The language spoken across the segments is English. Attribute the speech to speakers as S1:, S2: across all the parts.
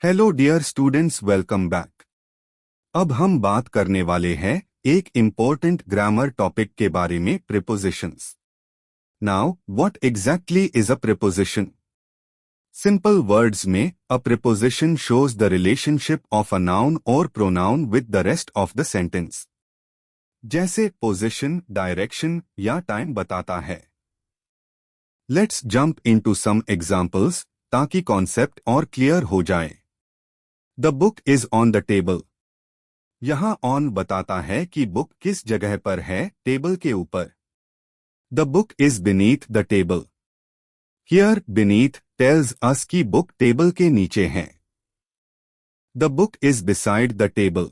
S1: Hello dear students, welcome back. अब हम बात करने वाले हैं एक इम्पोर्टेंट ग्रामर टॉपिक के बारे में, prepositions. Now what exactly is a preposition? Simple words में, a preposition shows the relationship of a noun और pronoun with the rest of the sentence. जैसे पोजीशन, डायरेक्शन या टाइम बताता है। Let's jump into some examples ताकि concept और clear हो जाए। The book is on the table. यहां ऑन बताता है कि बुक किस जगह पर है, टेबल के ऊपर। The book is beneath the table. Here beneath tells us कि बुक टेबल के नीचे है। The book is beside the table.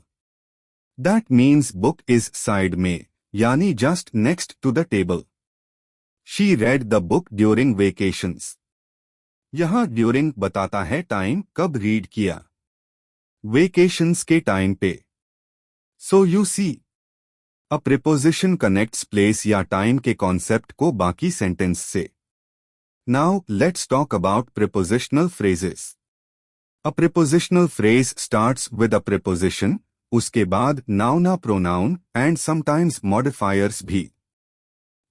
S1: That means book is side में, यानी just next to the table. She read the book during vacations. यहां during बताता है time, कब रीड किया। वेकेशंस के टाइम पे। So you see, a preposition connects place या टाइम के कॉन्सेप्ट को बाकी सेंटेंस से। Now let's talk about prepositional phrases. A prepositional phrase starts with a preposition, उसके बाद नाउन या प्रोनाउन एंड समटाइम्स मॉडिफायर्स भी।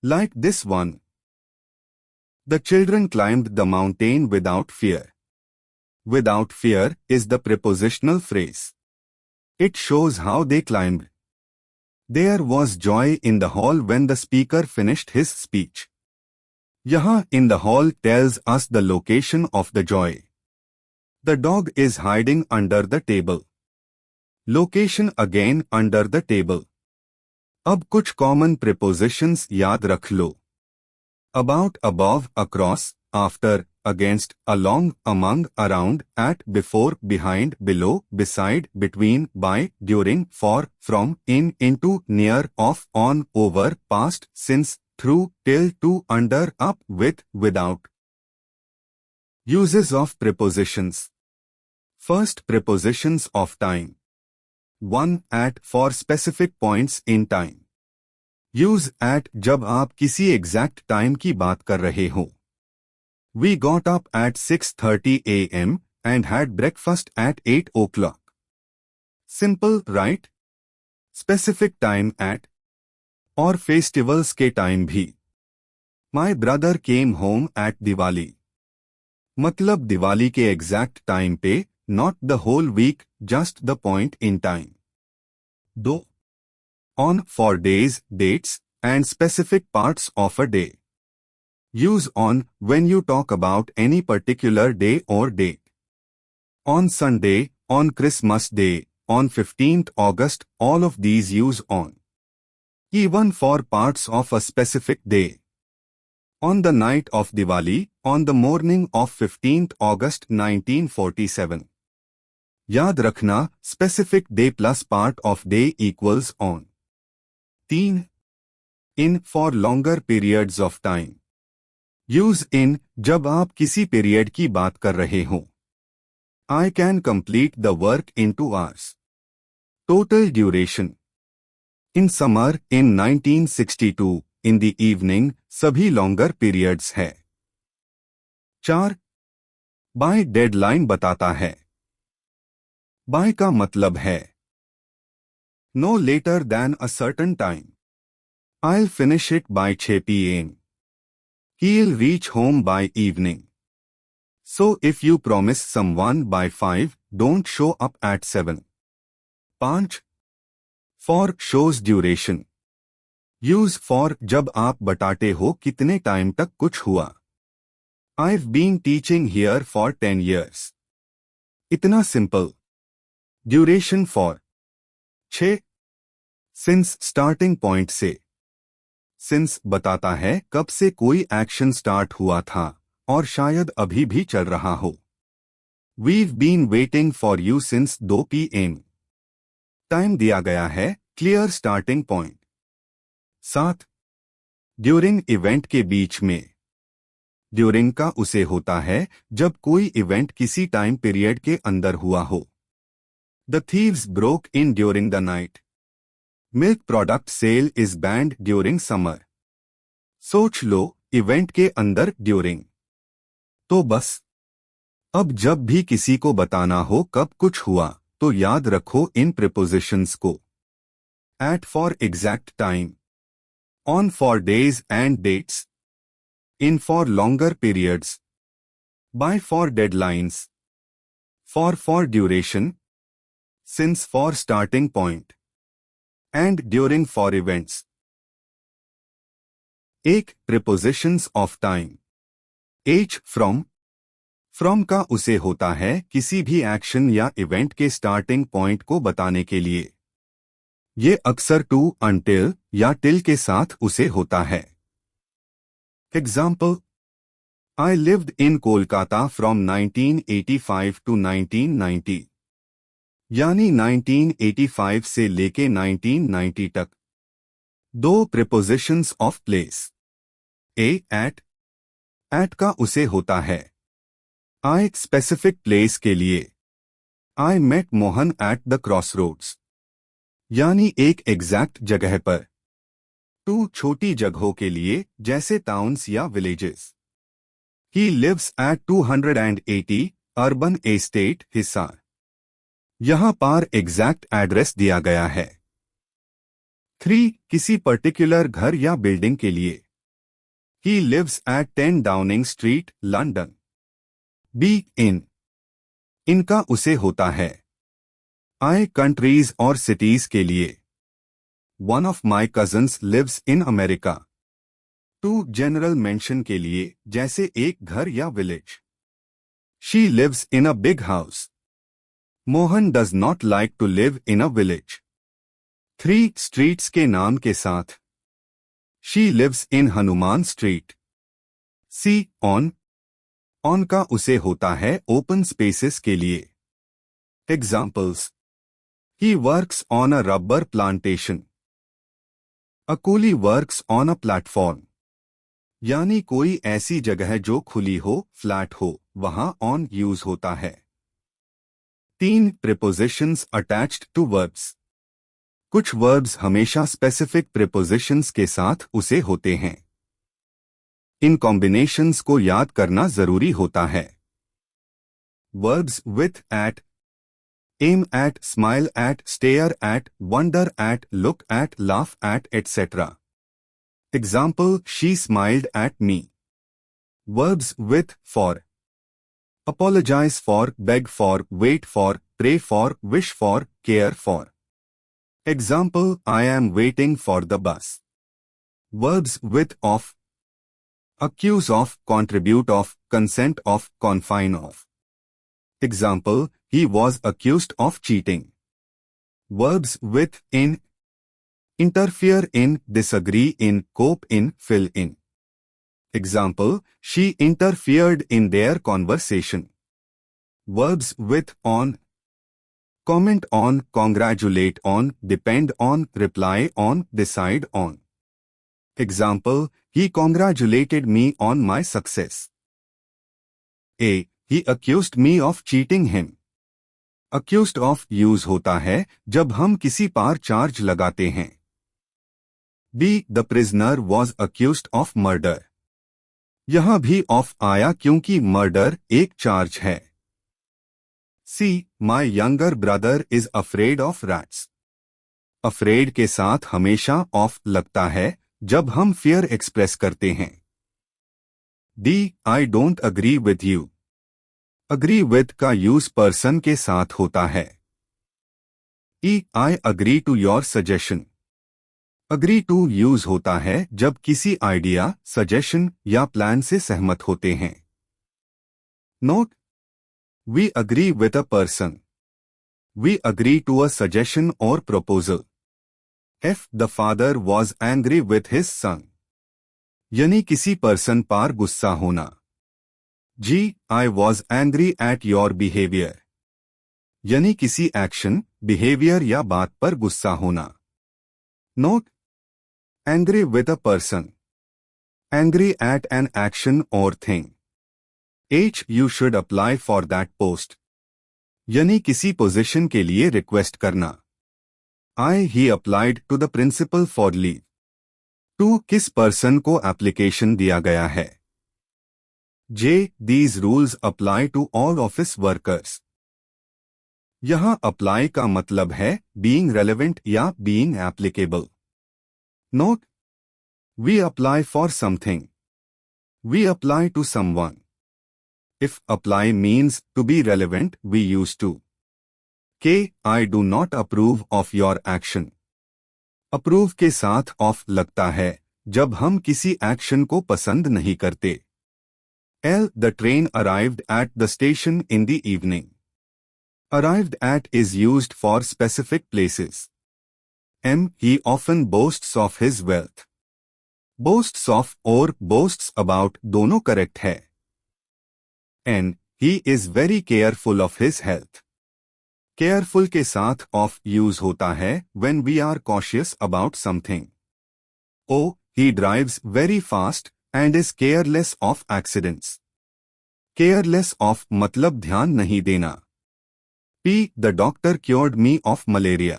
S1: Like this one, the children climbed the mountain without fear. Without fear is the prepositional phrase. It shows how they climbed. There was joy in the hall when the speaker finished his speech. Yahan in the hall tells us the location of the joy. The dog is hiding under the table. Location again under the table. अब कुछ common prepositions याद रख लो. About, above, across, after, against, along, among, around, at, before, behind, below, beside, between, by, during, for, from, in, into, near, off, on, over, past, since, through, till, to, under, up, with, without. Uses of prepositions. First, prepositions of time. 1. At, for specific points in time. Use at जब आप किसी exact time की बात कर रहे हो। We got up at 6:30 a.m. and had breakfast at 8 o'clock. Simple, right? Specific time at और festivals के टाइम भी। My brother came home at Diwali. मतलब दिवाली के एग्जैक्ट टाइम पे, not the whole week, just the point in time. 2. On, for days, dates, and specific parts of a day. Use on when you talk about any particular day or date. On Sunday, on Christmas Day, on 15th August, all of these use on. Even for parts of a specific day. On the night of Diwali, on the morning of 15th August 1947. याद रखना, specific day plus part of day equals on. 3. In, for longer periods of time. Use in जब आप किसी period की बात कर रहे हो। I can complete the work in 2 hours. Total duration. In summer, in 1962, in the evening, सभी longer periods है। 4. By deadline बताता है। By का मतलब है no later than a certain time. I'll finish it by 6 p.m. He'll reach home by evening. So if you promise someone by 5, don't show up at 7. 5. For shows duration. Use for जब आप बताते हो कितने time तक कुछ हुआ। I've been teaching here for 10 years. इतना simple. Duration for 6. Since starting point से। Since बताता है कब से कोई एक्शन स्टार्ट हुआ था और शायद अभी भी चल रहा हो। We've been waiting for you since 2 p.m. Time दिया गया है, clear starting point. 7. During event के बीच में। ड्यूरिंग का उसे होता है जब कोई इवेंट किसी टाइम पीरियड के अंदर हुआ हो। The thieves broke in during the night. Milk product sale is banned during summer. सोच लो, इवेंट के अंदर ड्यूरिंग। तो बस अब जब भी किसी को बताना हो कब कुछ हुआ तो याद रखो इन प्रीपोजिशंस को। At for exact time, on for days and dates, in for longer periods, by for deadlines, for duration, since for starting point, and during for events. एक prepositions of time. H from का उसे होता है किसी भी action या event के starting point को बताने के लिए। ये अक्सर टू until या till के साथ उसे होता है। Example, I lived in Kolkata from 1985 to 1990, यानी 1985 से लेके 1990 तक। दो prepositions of place. A at का उसे होता है I स्पेसिफिक प्लेस के लिए। I met Mohan at the crossroads, यानी एक एग्जैक्ट जगह पर। टू छोटी जगहों के लिए जैसे टाउन्स या villages. He lives at 280 urban estate Hisar, यहां पर एग्जैक्ट एड्रेस दिया गया है। 3 किसी पर्टिकुलर घर या बिल्डिंग के लिए। He lives at 10 Downing Street London. B इनका उसे होता है I कंट्रीज और सिटीज के लिए। One of my cousins lives in America. Two general mention के लिए जैसे एक घर या village. She lives in a big house. Mohan does not like to live in a village. 3 streets के नाम के साथ। She lives in Hanuman street. C on का उसे होता है ओपन स्पेसेस के लिए। Examples, He works on a rubber plantation. A coolie works on a platform. यानी कोई ऐसी जगह जो खुली हो, फ्लैट हो, वहां ऑन यूज होता है। 3 prepositions attached to verbs. कुछ verbs हमेशा स्पेसिफिक prepositions के साथ उसे होते हैं। इन कॉम्बिनेशंस को याद करना जरूरी होता है। Verbs with at, aim at, smile at, stare at, wonder at, look at, laugh at, etc. Example, she smiled at me. Verbs with for, apologize for, beg for, wait for, pray for, wish for, care for. Example, I am waiting for the bus. Verbs with of, accuse of, contribute of, consent of, confine of. Example, he was accused of cheating. Verbs with in, interfere in, disagree in, cope in, fill in. Example, she interfered in their conversation. Verbs with on, comment on, congratulate on, depend on, reply on, decide on. Example, he congratulated me on my success. A, he accused me of cheating him. Accused of use होता है जब हम किसी पर charge लगाते हैं। B, the prisoner was accused of murder. यहां भी ऑफ आया क्योंकि मर्डर एक चार्ज है। C, my younger brother is afraid of rats. Afraid के साथ हमेशा ऑफ लगता है जब हम फियर एक्सप्रेस करते हैं। D, I don't agree with you. Agree with का यूज पर्सन के साथ होता है। E, I agree to your suggestion. Agree to use होता है जब किसी आइडिया, सजेशन या प्लान से सहमत होते हैं। Note, We agree with a person. We agree to a suggestion or proposal. F, the father was angry with his son. यानी किसी पर्सन पर गुस्सा होना। G, I was angry at your behavior. यानी किसी एक्शन, बिहेवियर या बात पर गुस्सा होना। Note, angry with a person. Angry at an action or thing. H, you should apply for that post. यानी किसी पोजीशन के लिए रिक्वेस्ट करना। I, he applied to the principal for leave. 2, किस पर्सन को एप्लीकेशन दिया गया है। J. These rules apply to all office workers. यहाँ apply का मतलब है being relevant या being applicable. Note: we apply for something. We apply to someone. If apply means to be relevant, we use to. K. I do not approve of your action. Approve के साथ of लगता है जब हम किसी action को पसंद नहीं करते. L. The train arrived at the station in the evening. Arrived at is used for specific places. M. He often boasts of his wealth. Boasts of और boasts about दोनों करेक्ट है. N. He is very careful of his health. Careful के साथ of use होता है when we are cautious about something. O. He drives very fast and is careless of accidents. Careless of मतलब ध्यान नहीं देना. P. The doctor cured me of malaria.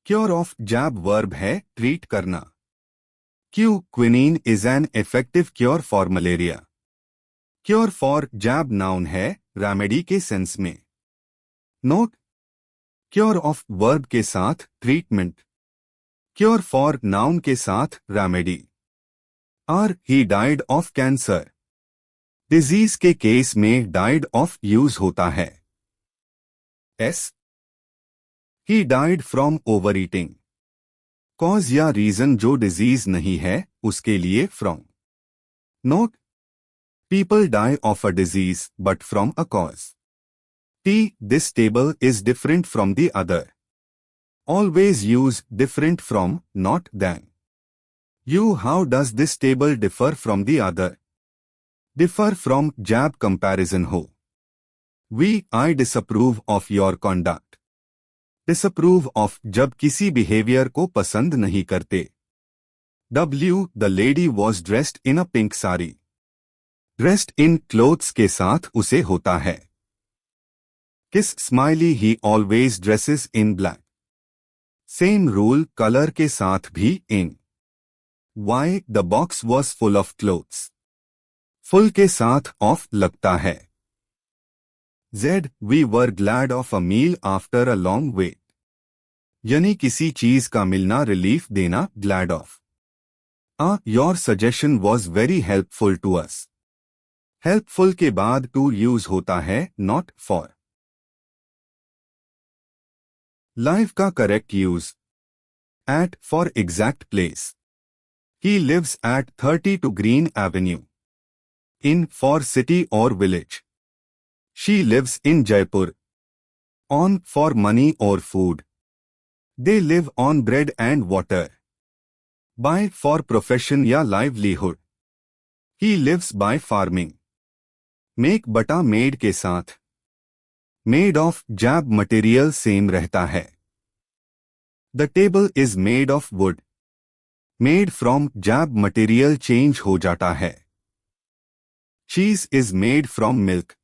S1: Cure of jab verb है treat करना. Q. Quinine is an effective cure for malaria. Cure for jab noun है remedy के sense में. Note: cure of verb के साथ treatment. Cure for noun के साथ remedy. R. He died of cancer. Disease के केस में died of use होता है. S. He died from overeating. Cause या reason जो disease नहीं है उसके लिए from. Note: people die of a disease but from a cause. T. This table is different from the other. Always use different from, not than. U. How does this table differ from the other? Differ from jab comparison हो. V. I disapprove of your conduct. Disapprove of जब किसी behavior को पसंद नहीं करते. W. The lady was dressed in a pink sari. Dressed in clothes के साथ उसे होता है. Kiss smiley he always dresses in black. Same rule color के साथ भी in. Y. The box was full of clothes. Full के साथ of लगता है. Z. We were glad of a meal after a long wait. यानी किसी चीज का मिलना रिलीफ देना glad of. Your suggestion was very helpful to us. Helpful के बाद to use होता है not for. Live का correct use. At for exact place. He lives at 32 Green Avenue. In for city or village. She lives in Jaipur. On for money or food. They live on bread and water. By for profession या livelihood. He lives by farming. Make बटा made के साथ. Made of jab material same रहता है. The table is made of wood. Made from jab material change हो जाता है. Cheese is made from milk.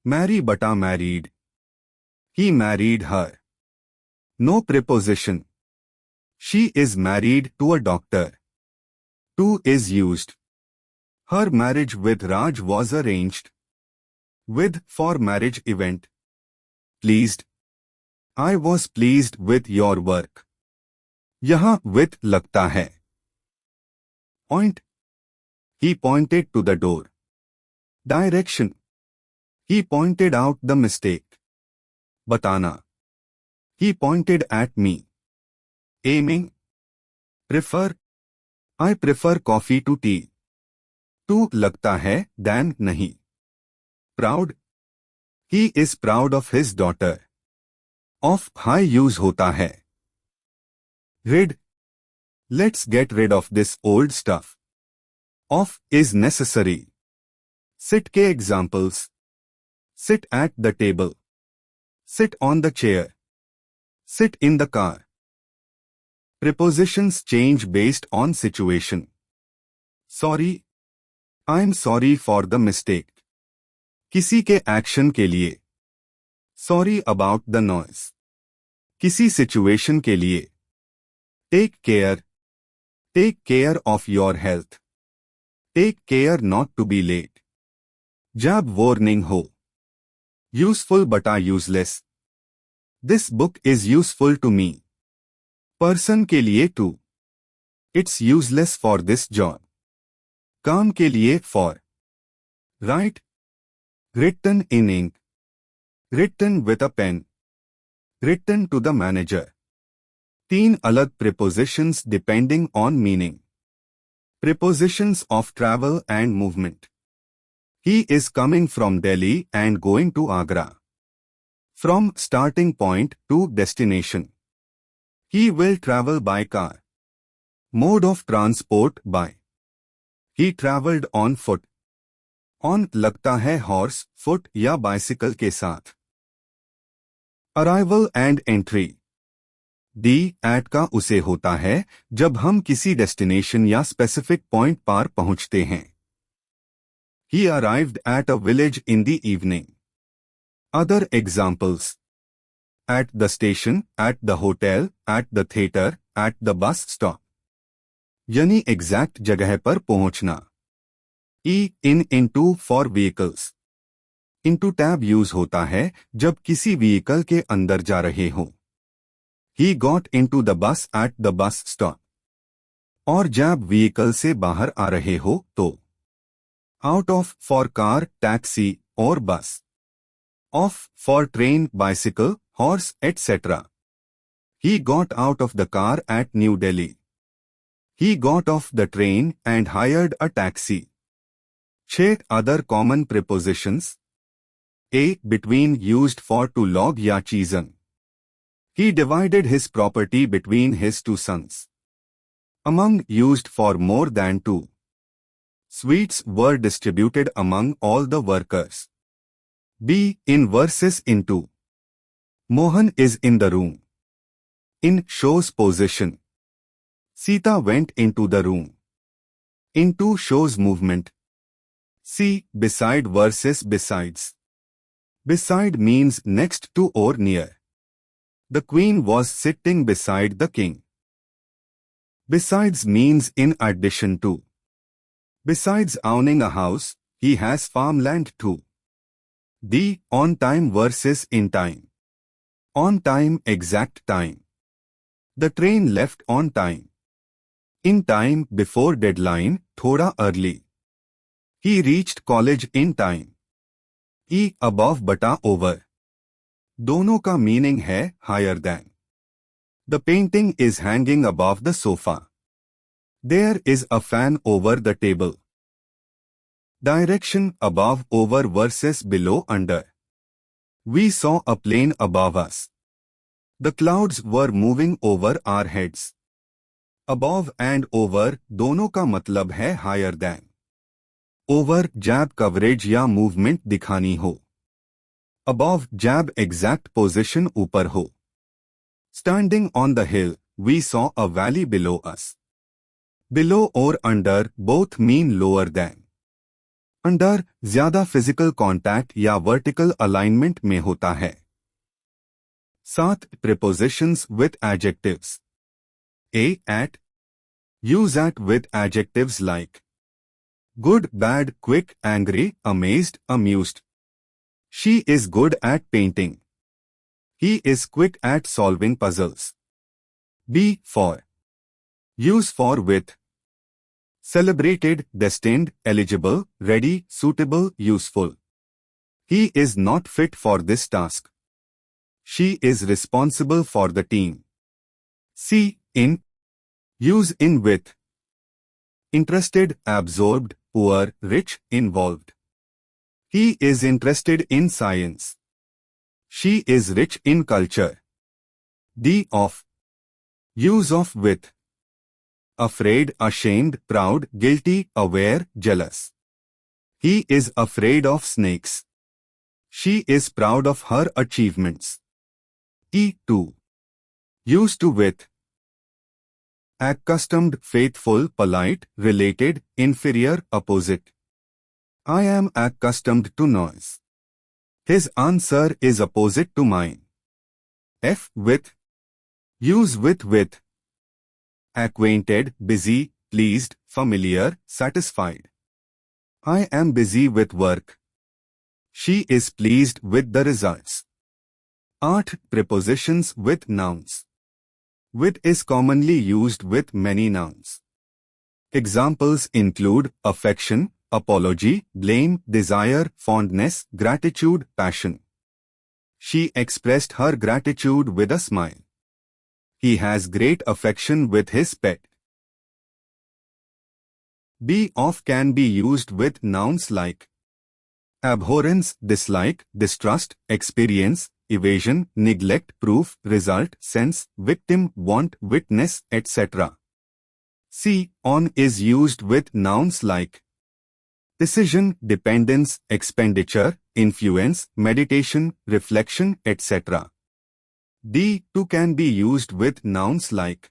S1: Marry बटा married. He married her. No preposition. She is married to a doctor. To is used. Her marriage with Raj was arranged. With for marriage event. Pleased. I was pleased with your work. यहाँ with लगता है. Point. He pointed to the door. Direction. He pointed out the mistake. बताना. He pointed at me. Aiming. Prefer. I prefer coffee to tea. To लगता है than नहीं. Proud. He is proud of his daughter. Of high use होता है. Rid. Let's get rid of this old stuff. Of is necessary. Sit के examples. Sit at the table. Sit on the chair. Sit in the car. Prepositions change based on situation. Sorry. I'm sorry for the mistake. किसी के action के लिए. Sorry about the noise. किसी situation के लिए. Take care. Take care of your health. Take care not to be late. जब warning हो. Useful but useless. This book is useful to me. Person के लिए to. It's useless for this job. काम के लिए for. Write. Written in ink. Written with a pen. Written to the manager. 3 अलग prepositions depending on meaning. Prepositions of travel and movement. He is coming from Delhi and going to Agra. From starting point to destination. He will travel by car. Mode of transport by. He travelled on foot. On लगता है horse, foot या bicycle के साथ. Arrival and entry. The at का उसे होता है जब हम किसी डेस्टिनेशन या स्पेसिफिक पॉइंट पर पहुंचते हैं. He arrived at a village in the evening. Other examples. At the station, at the hotel, at the theater, at the bus stop. यानी एग्जैक्ट जगह पर पहुंचना. E in into for vehicles. Into tab use होता है जब किसी vehicle के अंदर जा रहे हो. He got into the bus at the bus stop. और जब व्हीकल से बाहर आ रहे हो तो. Out of for car, taxi और bus. Off for train, bicycle, horse, etc. He got out of the car at New Delhi. He got off the train and hired a taxi. 6 other common prepositions. A. Between used for to log या चीज़न. He divided his property between his 2 sons. Among used for more than 2. Sweets were distributed among all the workers. B. In versus into. Mohan is in the room. In shows position. Sita went into the room. Into shows movement. C. Beside versus besides. Beside means next to or near. The queen was sitting beside the king. Besides means in addition to. Besides owning a house, he has farmland too. D. On time versus in time. On time, exact time. The train left on time. In time, before deadline, thoda early. He reached college in time. E. Above bata over. दोनों का meaning है higher than. The painting is hanging above the sofa. There is a fan over the table. Direction above over versus below under. We saw a plane above us. The clouds were moving over our heads. Above and over दोनों का मतलब है higher than. Over जैब coverage या movement दिखानी हो. Above jab exact position ऊपर हो. Standing on the hill, we saw a valley below us. Below or under both mean lower than. Under ज्यादा physical contact या vertical alignment में होता है. 7 prepositions with adjectives. A. At. Use at with adjectives like good, bad, quick, angry, amazed, amused. She is good at painting. He is quick at solving puzzles. B. For. Use for with. Celebrated, destined, eligible, ready, suitable, useful. He is not fit for this task. She is responsible for the team. C. In. Use in with. Interested, absorbed, poor, rich, involved. He is interested in science. She is rich in culture. D. Of. Use of with. Afraid, ashamed, proud, guilty, aware, jealous. He is afraid of snakes. She is proud of her achievements. E. To. Used to with. Accustomed, faithful, polite, related, inferior, opposite. I am accustomed to noise. His answer is opposite to mine. F. With. Use with. Acquainted, busy, pleased, familiar, satisfied. I am busy with work. She is pleased with the results. 8. Prepositions with nouns. With is commonly used with many nouns. Examples include affection, apology, blame, desire, fondness, gratitude, passion. She expressed her gratitude with a smile. He has great affection with his pet. Be of can be used with nouns like abhorrence, dislike, distrust, experience, evasion, neglect, proof, result, sense, victim, want, witness, etc. See, on is used with nouns like decision, dependence, expenditure, influence, meditation, reflection, etc. D to can be used with nouns like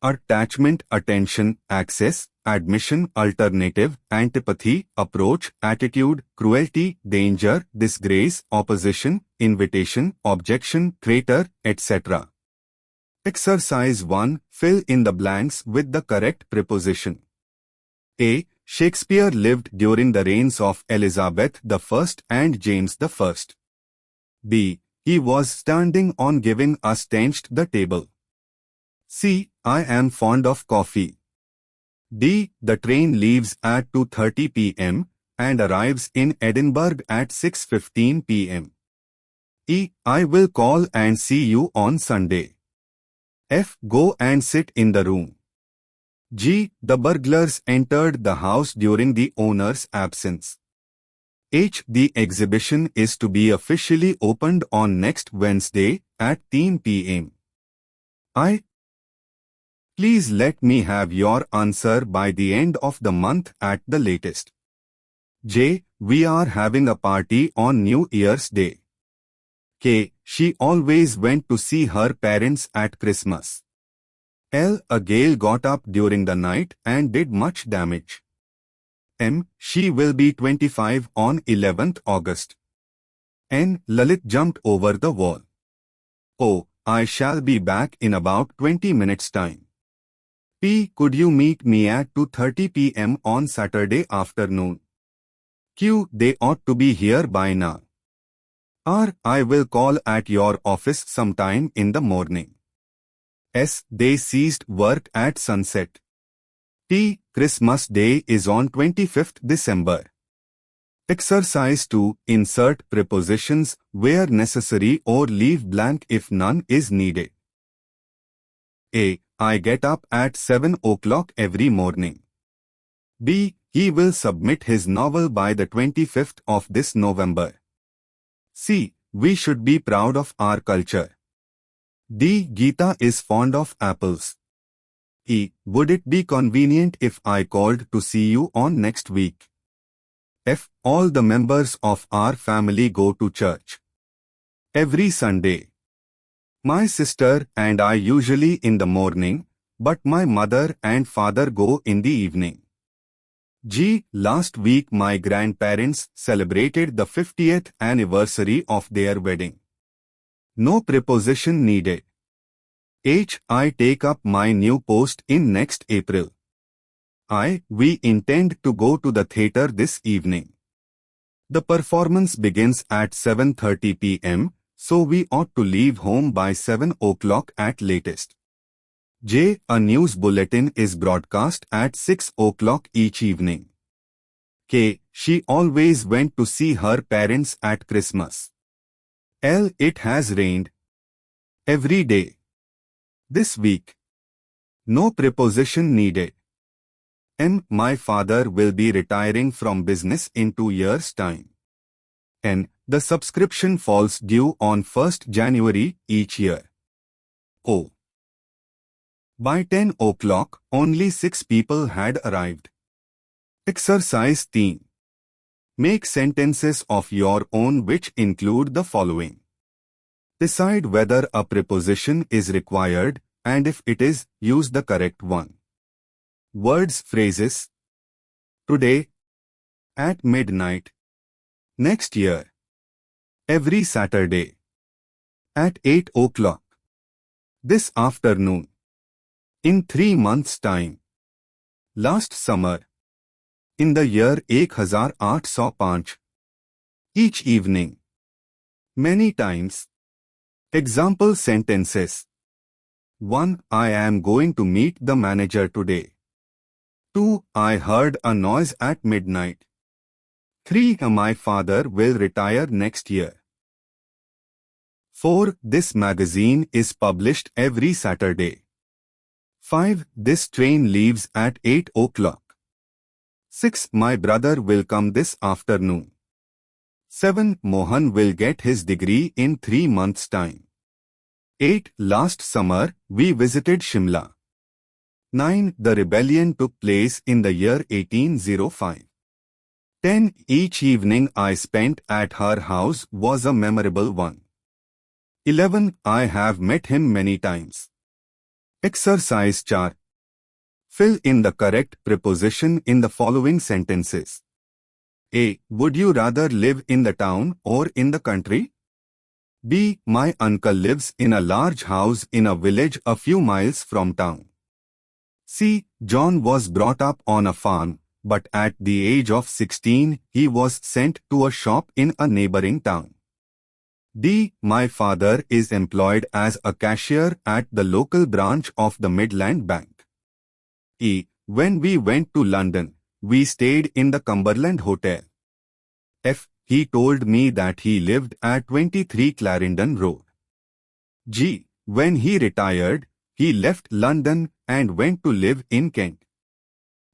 S1: attachment, attention, access, admission, alternative, antipathy, approach, attitude, cruelty, danger, disgrace, opposition, invitation, objection, traitor, etc. Exercise 1. Fill in the blanks with the correct preposition. A. Shakespeare lived during the reigns of Elizabeth I and James I. B. He was standing on giving us tanged the table. C. I am fond of coffee. D. The train leaves at 2:30 p.m. and arrives in Edinburgh at 6:15 p.m. E. I will call and see you on Sunday. F. Go and sit in the room. G. The burglars entered the house during the owner's absence. H. The exhibition is to be officially opened on next Wednesday at 10 p.m. I. Please let me have your answer by the end of the month at the latest. J. We are having a party on New Year's Day. K. She always went to see her parents at Christmas. L. A gale got up during the night and did much damage. M. She will be 25 on 11th August. N. Lalit jumped over the wall. O. I shall be back in about 20 minutes time. P. Could you meet me at 2:30 p.m. on Saturday afternoon? Q. They ought to be here by now. R. I will call at your office sometime in the morning. S. They ceased work at sunset. T. Christmas Day is on 25th December. Exercise 2. Insert prepositions where necessary or leave blank if none is needed. A. I get up at 7 o'clock every morning. B. He will submit his novel by the 25th of this November. C. We should be proud of our culture. D. Geeta is fond of apples. E. Would it be convenient if I called to see you on next week? F. All the members of our family go to church every Sunday. My sister and I usually in the morning, but my mother and father go in the evening. G. Last week my grandparents celebrated the 50th anniversary of their wedding. No preposition needed. H. I take up my new post in next April. I. We intend to go to the theatre this evening. The performance begins at 7:30 p.m. so we ought to leave home by 7 o'clock at latest. J. A news bulletin is broadcast at 6 o'clock each evening. K. She always went to see her parents at Christmas. L. It has rained every day this week. No preposition needed. M. My father will be retiring from business in 2 years' time. N. The subscription falls due on 1st January each year. O. By 10 o'clock, only 6 people had arrived. Exercise 3. Make sentences of your own which include the following. Decide whether a preposition is required, and if it is, use the correct one. Words, phrases. Today. At midnight. Next year. Every Saturday. At 8 o'clock. This afternoon. In 3 months' time. Last summer. In the year 1805. each evening, many times. Example sentences. 1. I am going to meet the manager today. 2. I heard a noise at midnight. 3. My father will retire next year. 4. This magazine is published every Saturday. 5. This train leaves at 8 o'clock. 6. My brother will come this afternoon. 7. Mohan will get his degree in 3 months' time. 8. Last summer, we visited Shimla. 9. The rebellion took place in the year 1805. 10. Each evening I spent at her house was a memorable one. 11. I have met him many times. Exercise 4. Fill in the correct preposition in the following sentences. A. Would you rather live in the town or in the country? B. My uncle lives in a large house in a village a few miles from town. C. John was brought up on a farm, but at the age of 16 he was sent to a shop in a neighboring town. D. My father is employed as a cashier at the local branch of the Midland Bank. E. When we went to London, we stayed in the Cumberland Hotel. F. He told me that he lived at 23 Clarendon Road. G. When he retired, he left London and went to live in Kent.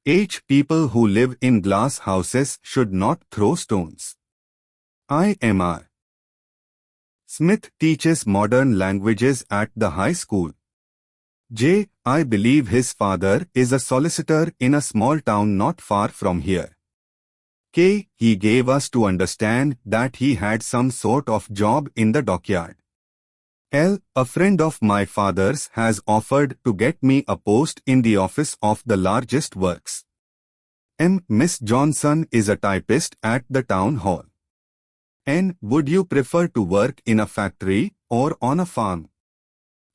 S1: H. People who live in glass houses should not throw stones. I.M.R. Smith teaches modern languages at the high school. J. I believe his father is a solicitor in a small town not far from here. K. He gave us to understand that he had some sort of job in the dockyard. L. A friend of my father's has offered to get me a post in the office of the largest works. M. Miss Johnson is a typist at the town hall. N. Would you prefer to work in a factory or on a farm?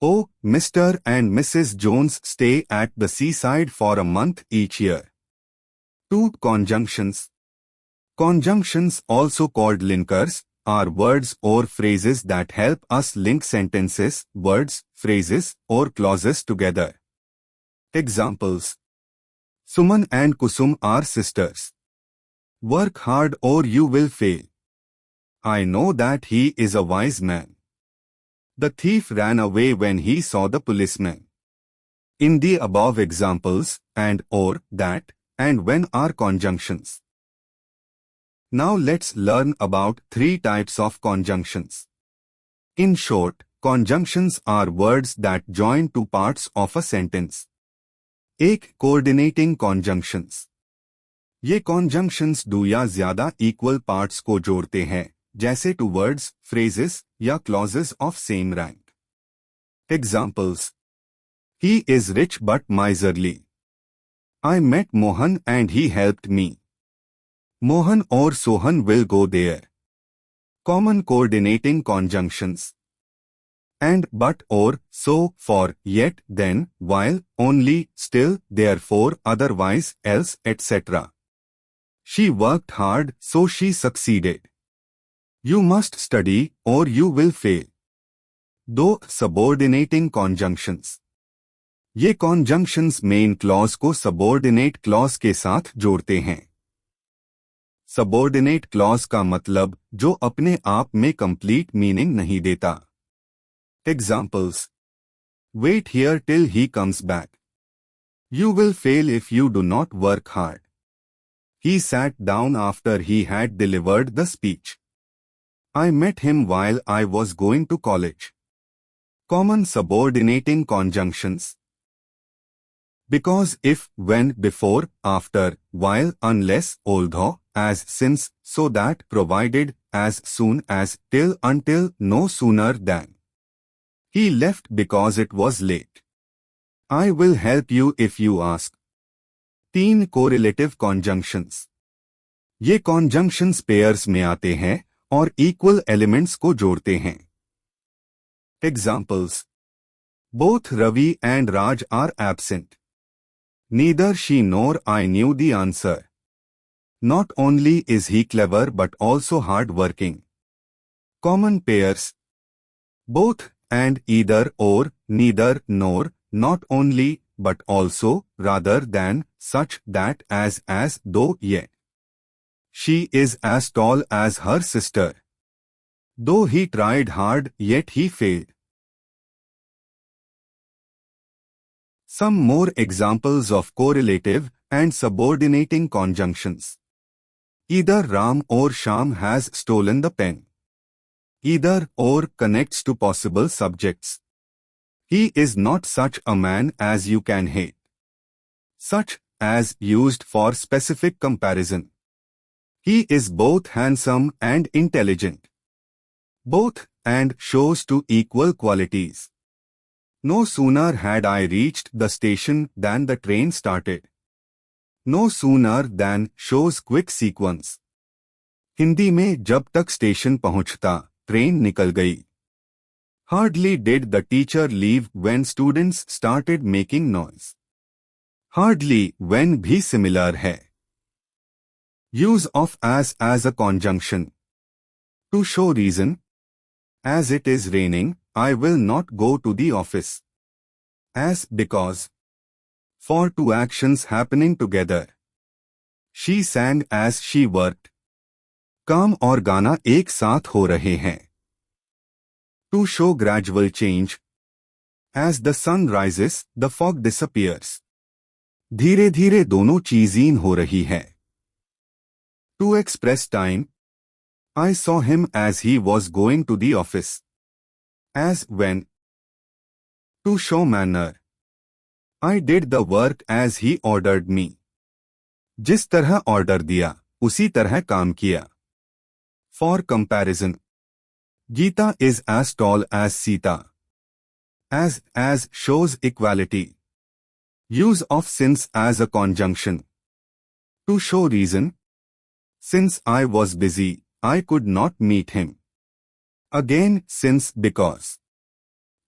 S1: O. Mr. and Mrs. Jones stay at the seaside for a month each year. 2. Conjunctions. Conjunctions, also called linkers, are words or phrases that help us link sentences, words, phrases, or clauses together. Examples. Suman and Kusum are sisters. Work hard or you will fail. I know that he is a wise man. The thief ran away when he saw the policeman. In the above examples, and, or, that, and when are conjunctions. Now let's learn about 3 types of conjunctions. In short, conjunctions are words that join 2 parts of a sentence. 1. Coordinating conjunctions. ये conjunctions 2 या ज़्यादा equal parts को जोड़ते हैं, जैसे 2 words, phrases या clauses of same rank. Examples. He is rich but miserly. I met Mohan and he helped me. Mohan or Sohan will go there. Common coordinating conjunctions. And, but, or, so, for, yet, then, while, only, still, therefore, otherwise, else, etc. She worked hard, so she succeeded. You must study, or you will fail. 2. Subordinating conjunctions. ये conjunctions main clause को subordinate clause के साथ जोड़ते हैं. Subordinate clause का मतलब जो अपने आप में complete meaning नहीं देता. Examples. Wait here till he comes back. You will fail if you do not work hard. He sat down after he had delivered the speech. I met him while I was going to college. Common subordinating conjunctions. Because, if, when, before, after, while, unless, although, as, since, so that, provided, as soon as, till, until, no sooner than. He left because it was late. I will help you if you ask. 3. Correlative conjunctions. ये conjunctions pairs में आते हैं और equal elements को जोड़ते हैं. Examples. Both Ravi and Raj are absent. Neither she nor I knew the answer. Not only is he clever but also hard-working. Common pairs. Both and either or, neither nor, not only but also, rather than, such that as though yet. She is as tall as her sister. Though he tried hard, yet he failed. Some more examples of correlative and subordinating conjunctions. Either Ram or Sham has stolen the pen. Either or connects to possible subjects. He is not such a man as you can hate. Such as used for specific comparison. He is both handsome and intelligent. Both and shows to equal qualities. No sooner had I reached the station than the train started. No sooner than shows quick sequence. Hindi में जब तक station पहुंचता, train निकल गई. Hardly did the teacher leave when students started making noise. Hardly when भी similar है. Use of as a conjunction. To show reason. As it is raining, I will not go to the office. As because. For two actions happening together. She sang as she worked. काम और गाना एक साथ हो रहे हैं. To show gradual change. As the sun rises, the fog disappears. धीरे धीरे दोनों चीज़ें हो रही है. To express time. I saw him as he was going to the office. As when. To show manner. I did the work as he ordered me. जिस तरह order दिया, उसी तरह काम किया. For comparison. Geeta is as tall as Sita. As shows equality. Use of since as a conjunction. To show reason. Since I was busy, I could not meet him. Again since because.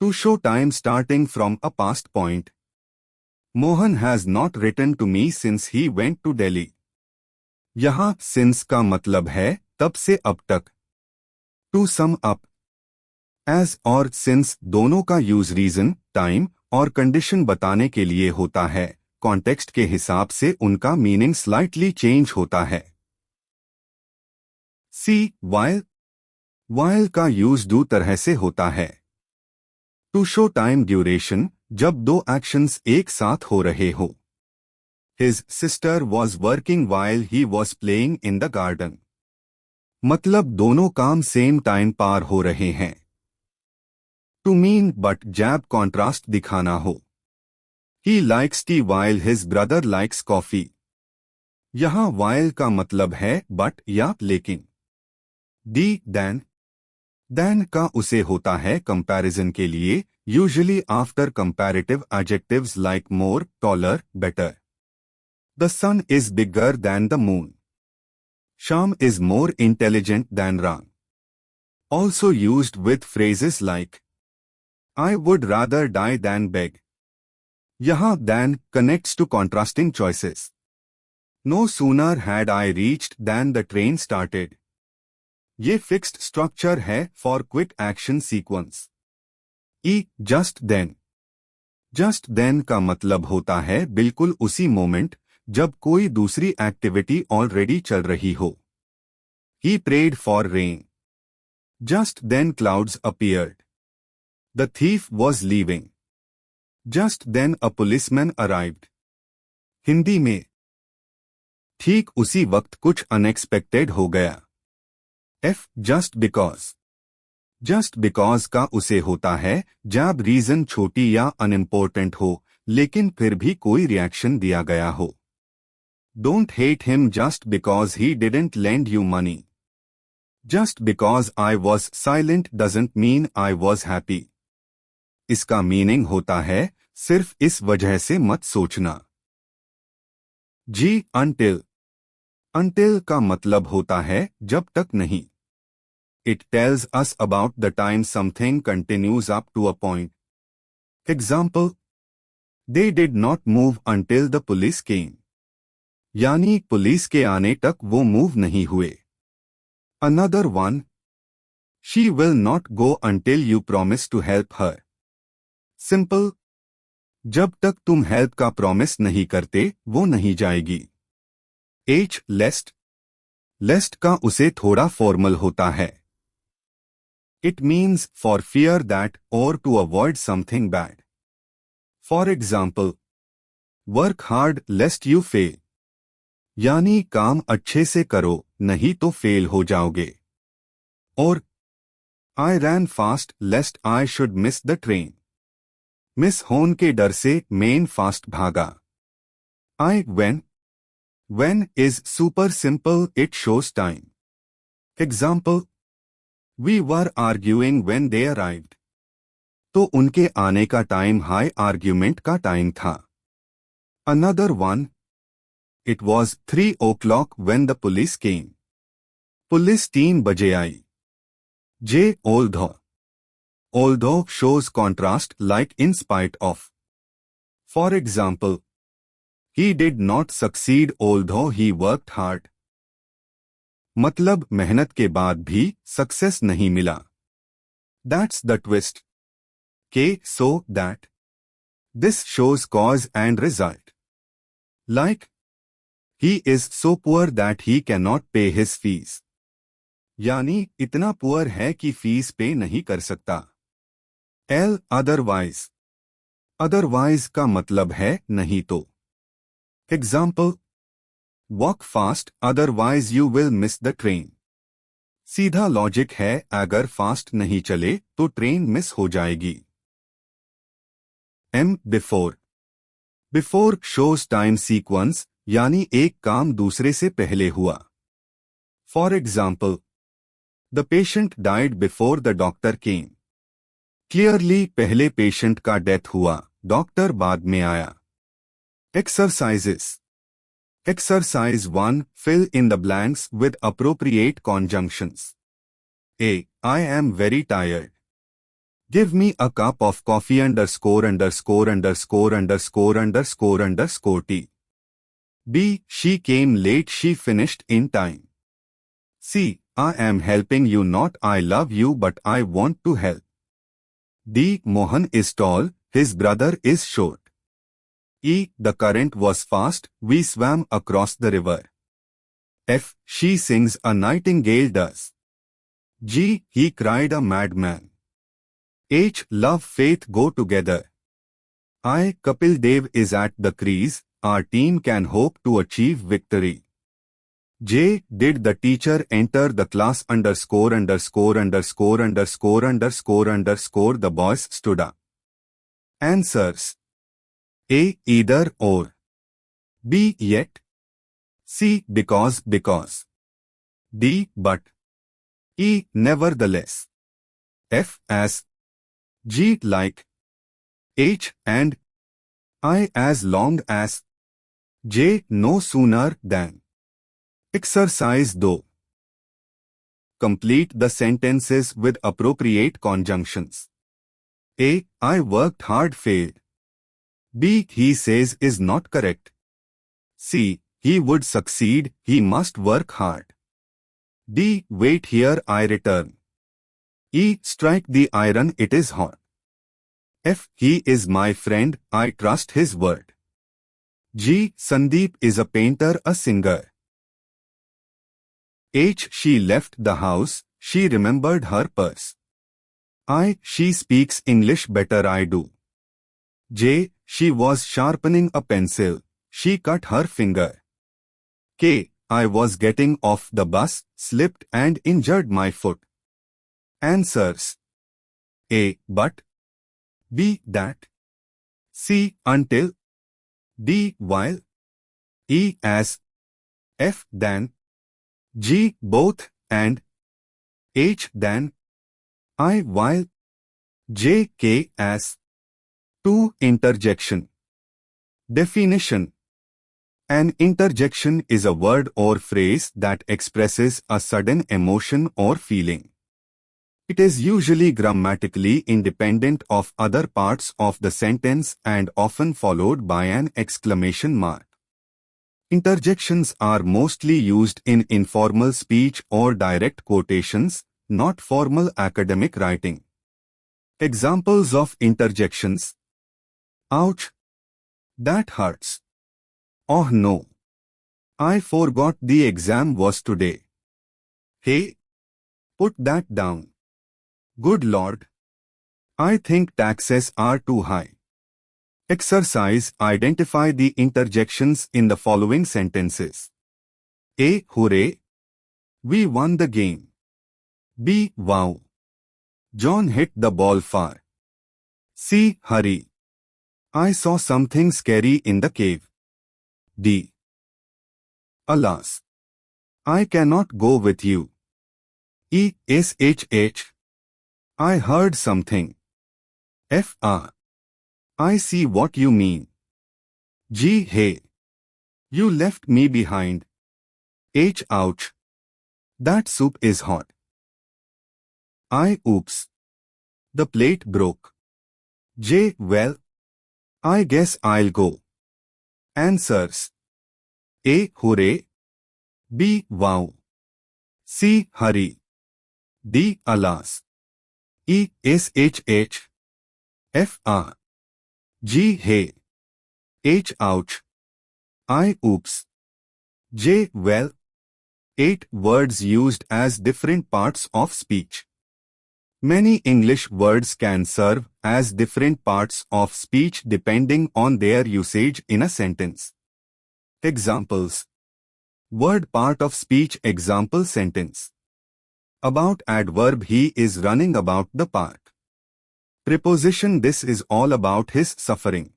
S1: To show time starting from a past point. Mohan has not written to me since he went to Delhi. यहाँ since का मतलब है तब से अब तक. To sum up. As और since दोनों का use reason, time और condition बताने के लिए होता है. Context के हिसाब से उनका meaning slightly change होता है. See, while. While का use दो तरह से होता है. To show time duration, जब दो actions एक साथ हो रहे हो. His sister was working while he was playing in the garden. मतलब दोनों काम same time पार हो रहे हैं. To mean but jab contrast दिखाना हो. He likes tea while his brother likes coffee. यहाँ while का मतलब है but या लेकिन. Than का उसे होता है comparison के लिए, usually after comparative adjectives like more, taller, better. The sun is bigger than the moon. Sham is more intelligent than Ram. Also used with phrases like I would rather die than beg. यहाँ than connects to contrasting choices. No sooner had I reached than the train started. ये fixed structure है for quick action sequence. Just then. Just then का मतलब होता है बिल्कुल उसी moment जब कोई दूसरी एक्टिविटी ऑलरेडी चल रही हो. He prayed for rain. Just then clouds appeared. The thief was leaving. Just then a policeman arrived. Hindi में ठीक उसी वक्त कुछ अनएक्सपेक्टेड हो गया. Just because. Just because का उसे होता है जब रीजन छोटी या अनइम्पोर्टेंट हो लेकिन फिर भी कोई रिएक्शन दिया गया हो. Don't hate him just because he didn't lend you money. Just because I was silent doesn't mean I was happy. इसका मीनिंग होता है सिर्फ इस वजह से मत सोचना. Until. Until का मतलब होता है जब तक नहीं. It tells us about the time something continues up to a point. Example. They did not move until the police came. यानी पुलिस के आने तक वो मूव नहीं हुए. Another one. She will not go until you promise to help her. Simple. जब तक तुम हेल्प का प्रॉमिस नहीं करते वो नहीं जाएगी. H. Lest. Lest का उसे थोड़ा फॉर्मल होता है. It means for fear that or to avoid something bad. For example, work hard lest you fail. यानी काम अच्छे से करो नहीं तो फेल हो जाओगे. और I ran fast lest I should miss the train. Miss होने के डर से मेन फास्ट भागा. I when. When is super simple, it shows time. Example. We were arguing when they arrived. तो उनके आने का टाइम हाई आर्ग्यूमेंट का टाइम था. Another one. It was 3 o'clock when the police came. Police 3 बजे आई. J. Although. Although shows contrast like in spite of. For example, he did not succeed although he worked hard. मतलब मेहनत के बाद भी success नहीं मिला. That's the twist. K. So that. This shows cause and result. Like, he is so poor that he cannot pay his fees. यानी इतना poor है कि फीस पे नहीं कर सकता. L. Otherwise. Otherwise का मतलब है नहीं तो. Example. Walk fast, otherwise you will miss the train. सीधा लॉजिक है अगर फास्ट नहीं चले तो ट्रेन मिस हो जाएगी. M. Before. Before shows time sequence यानी एक काम दूसरे से पहले हुआ. For example, the patient died before the doctor came. Clearly पहले पेशेंट का डेथ हुआ, डॉक्टर बाद में आया. Exercises. Exercise 1. Fill in the blanks with appropriate conjunctions. A. I am very tired. Give me a cup of coffee underscore underscore underscore underscore underscore underscore tea. B. She came late. She finished in time. C. I am helping you not I love you but I want to help. D. Mohan is tall. His brother is short. E. The current was fast. We swam across the river. F. She sings a nightingale does. G. He cried a madman. H. Love faith go together. I. Kapil Dev is at the crease. Our team can hope to achieve victory. J. Did the teacher enter the class underscore underscore underscore underscore underscore underscore the boys stood up. Answers. A. Either or. B. Yet. C. Because. D. But. E. Nevertheless. F. As. G. Like. H. And. I. As long as. J. No sooner than. Exercise 2. Complete the sentences with appropriate conjunctions. A. I worked hard failed. B. He says is not correct. C. He would succeed, he must work hard. D. Wait here I return. E. Strike the iron it is hot. F. He is my friend, I trust his word. G. Sandeep is a painter a singer. H. She left the house, she remembered her purse. I. She speaks English better I do. J. She was sharpening a pencil. She cut her finger. K. I was getting off the bus, slipped and injured my foot. Answers. A. But. B. That. C. Until. D. While. E. As. F. Than. G. Both and. H. Than. I. While. J. K. As. 2. Interjection. Definition. An interjection is a word or phrase that expresses a sudden emotion or feeling. It is usually grammatically independent of other parts of the sentence and often followed by an exclamation mark. Interjections are mostly used in informal speech or direct quotations, not formal academic writing. Examples of interjections: ouch, that hurts. Oh no, I forgot the exam was today. Hey, put that down. Good Lord, I think taxes are too high. Exercise: identify the interjections in the following sentences. A. Hooray! We won the game. B. Wow! John hit the ball far. C. Hurry! I saw something scary in the cave. D. Alas! I cannot go with you. E. SHH! I heard something. F. I see what you mean. G. Hey! You left me behind. H. Ouch! That soup is hot. I. Oops! The plate broke. J. Well, I guess I'll go. Answers: A. Hooray! B. Wow! C. Hurry! D. Alas! E. SHH! F. G. Hey! H. Ouch! I. Oops! J. Well. 8 words used as different parts of speech. Many English words can serve as different parts of speech depending on their usage in a sentence. Examples: word part of speech example sentence. About adverb: he is running about the park. Preposition: this is all about his suffering.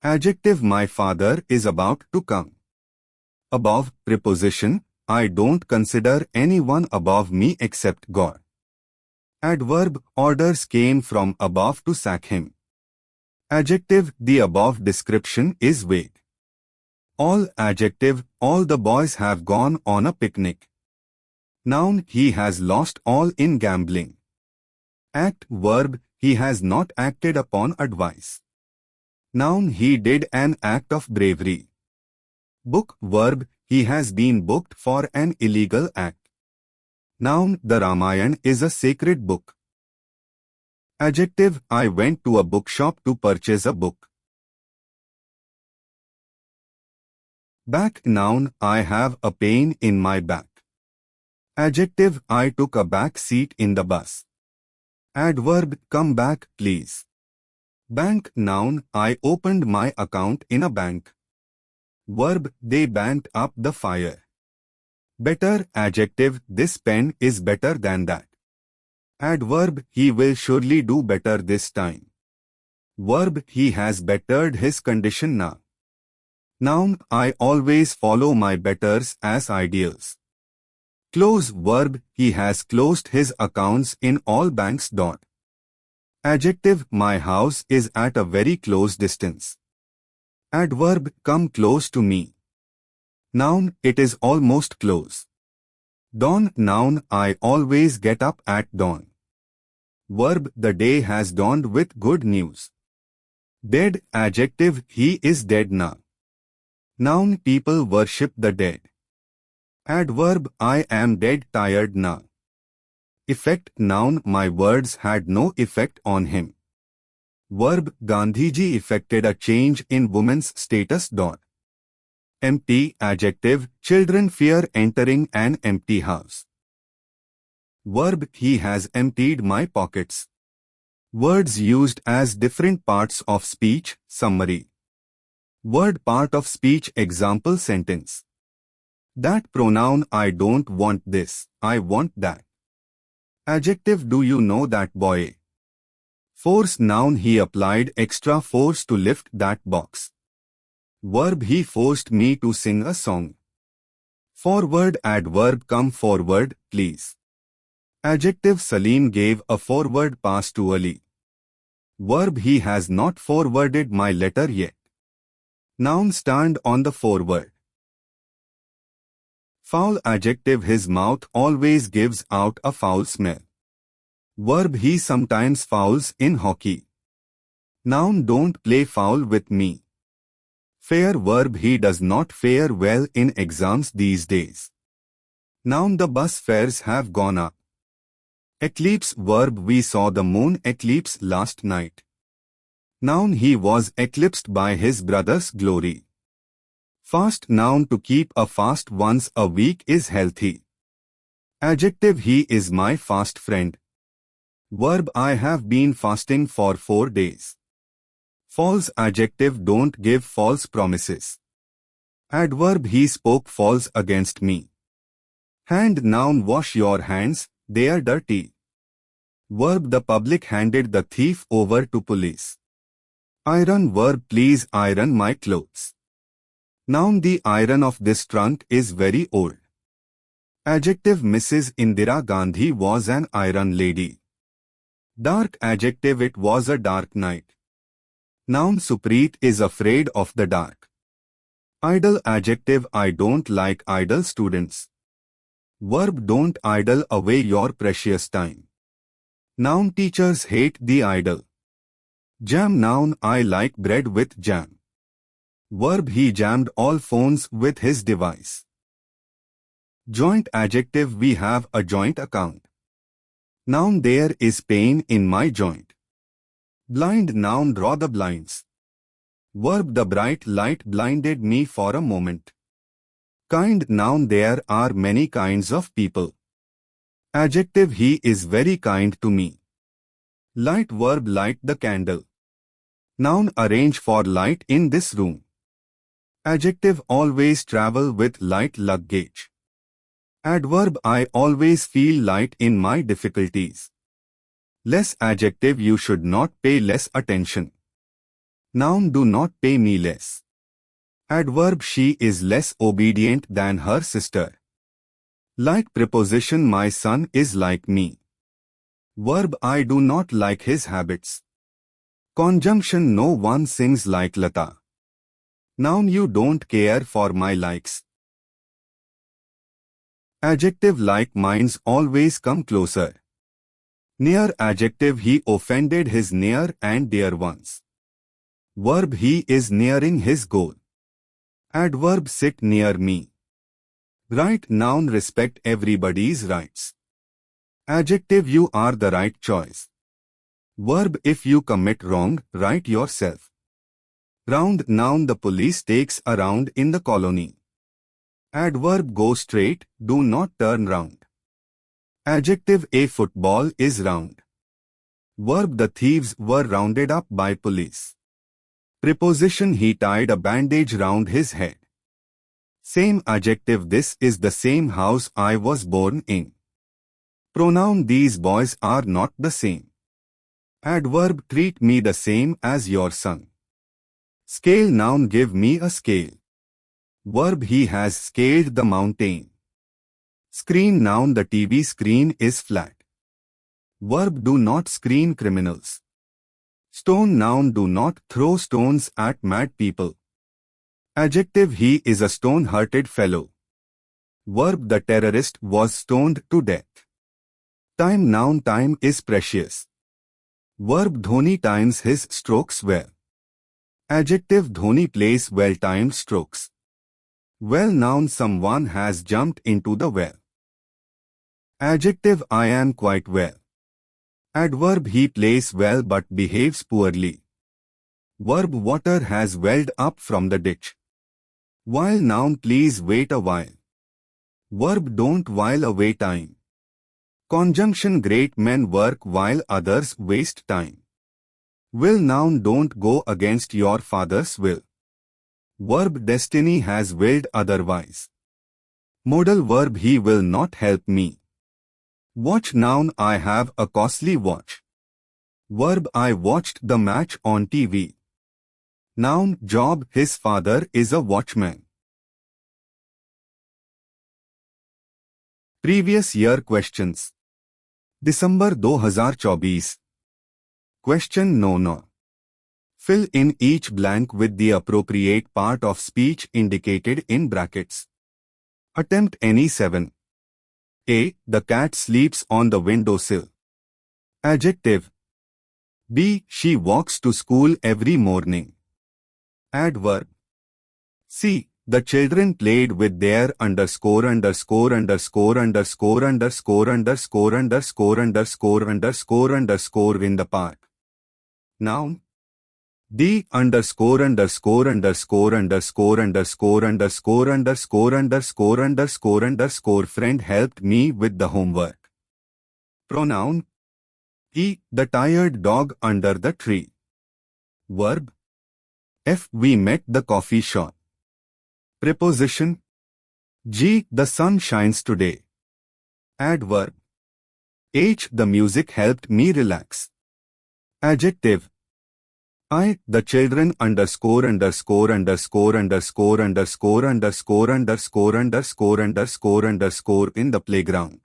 S1: Adjective: my father is about to come. Above. Preposition: I don't consider anyone above me except God. Adverb: orders came from above to sack him. Adjective: the above description is vague. All. Adjective: all the boys have gone on a picnic. Noun: he has lost all in gambling. Act. Verb: he has not acted upon advice. Noun: he did an act of bravery. Book. Verb: he has been booked for an illegal act. Noun: the Ramayana is a sacred book. Adjective: I went to a bookshop to purchase a book. Back. Noun: I have a pain in my back. Adjective: I took a back seat in the bus. Adverb: come back, please. Bank. Noun: I opened my account in a bank. Verb: they banked up the fire. Better. Adjective: this pen is better than that. Adverb: he will surely do better this time. Verb: he has bettered his condition now. Noun: I always follow my betters as ideals. Close. Verb: he has closed his accounts in all banks. Adjective: my house is at a very close distance. Adverb: come close to me. Noun: it is almost close. Dawn. Noun: I always get up at dawn. Verb: the day has dawned with good news. Dead. Adjective: he is dead now. Noun: people worship the dead. Adverb: I am dead tired now. Effect. Noun: my words had no effect on him. Verb: Gandhiji effected a change in women's status. Empty. Adjective: children fear entering an empty house. Verb: he has emptied my pockets. Words used as different parts of speech. Summary. Word part of speech example sentence. That pronoun: I don't want this, I want that. Adjective: do you know that boy? Force. Noun: he applied extra force to lift that box. Verb: he forced me to sing a song. Forward. Adverb: come forward, please. Adjective: Salim gave a forward pass to Ali. Verb: he has not forwarded my letter yet. Noun: stand on the forward. Foul. Adjective: his mouth always gives out a foul smell. Verb: he sometimes fouls in hockey. Noun: don't play foul with me. Fare verb he does not fare well in exams these days. Noun the bus fares have gone up. Eclipse verb we saw the moon eclipse last night. Noun he was eclipsed by his brother's glory. Fast noun to keep a fast once a week is healthy. Adjective he is my fast friend. Verb I have been fasting for 4 days. False adjective don't give false promises. Adverb he spoke false against me. Hand noun wash your hands, they are dirty. Verb the public handed the thief over to police. Iron verb please iron my clothes. Noun the iron of this trunk is very old. Adjective Mrs. Indira Gandhi was an iron lady. Dark adjective it was a dark night. Noun Supreet is afraid of the dark. Idle adjective I don't like idle students. Verb don't idle away your precious time. Noun teachers hate the idle. Jam noun I like bread with jam. Verb he jammed all phones with his device. Joint adjective we have a joint account. Noun there is pain in my joint. Blind noun draw the blinds. Verb the bright light blinded me for a moment. Kind noun there are many kinds of people. Adjective he is very kind to me. Light verb light the candle. Noun arrange for light in this room. Adjective always travel with light luggage. Adverb I always feel light in my difficulties. Less adjective you should not pay less attention. Noun do not pay me less. Adverb she is less obedient than her sister. Like preposition my son is like me. Verb I do not like his habits. Conjunction no one sings like Lata. Noun you don't care for my likes. Adjective like mine's always come closer. Near adjective he offended his near and dear ones. Verb he is nearing his goal. Adverb sit near me. Right noun respect everybody's rights. Adjective you are the right choice. Verb if you commit wrong, right yourself. Round noun the police takes a round in the colony. Adverb go straight, do not turn round. Adjective a football is round. Verb the thieves were rounded up by police. Preposition he tied a bandage round his head. Same adjective this is the same house I was born in. Pronoun these boys are not the same. Adverb treat me the same as your son. Scale noun give me a scale. Verb he has scaled the mountain. Screen noun the TV screen is flat. Verb do not screen criminals. Stone noun do not throw stones at mad people. Adjective he is a stone-hearted fellow. Verb the terrorist was stoned to death. Time noun time is precious. Verb Dhoni times his strokes well. Adjective Dhoni plays well-timed strokes. Well noun someone has jumped into the well. Adjective I am quite well. Adverb he plays well but behaves poorly. Verb water has welled up from the ditch. While noun please wait a while. Verb don't while away time. Conjunction great men work while others waste time. Will noun don't go against your father's will. Verb destiny has willed otherwise. Modal verb he will not help me. Watch noun I have a costly watch. Verb I watched the match on TV. Noun job his father is a watchman. Previous year questions. December 2024. Question No. Fill in each blank with the appropriate part of speech indicated in brackets. Attempt any 7. A. The cat sleeps on the windowsill. Adjective. B. She walks to school every morning. Adverb. C. The children played with their underscore underscore underscore underscore underscore underscore underscore underscore underscore underscore in the park. Noun. The underscore underscore underscore underscore underscore underscore underscore underscore underscore underscore friend helped me with the homework. Pronoun. E. The tired dog under the tree. Verb. F. We met the coffee shop. Preposition. G. The sun shines today. Adverb. H. The music helped me relax. Adjective. I. The children underscore underscore underscore underscore underscore underscore underscore underscore underscore underscore in the playground.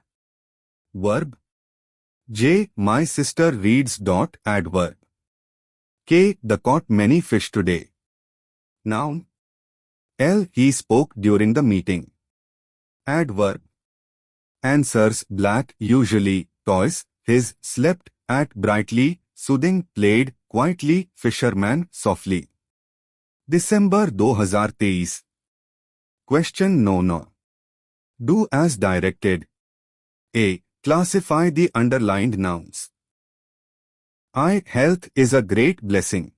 S1: Verb. J. My sister reads. Adverb. K. The caught many fish today. Noun. L. He spoke during the meeting. Adverb. Answers. Black, usually, toys, his, slept, at, brightly, soothing, played, quietly, fisherman, softly. December 2023. Question No. Do as directed. A. Classify the underlined nouns. I. Health is a great blessing.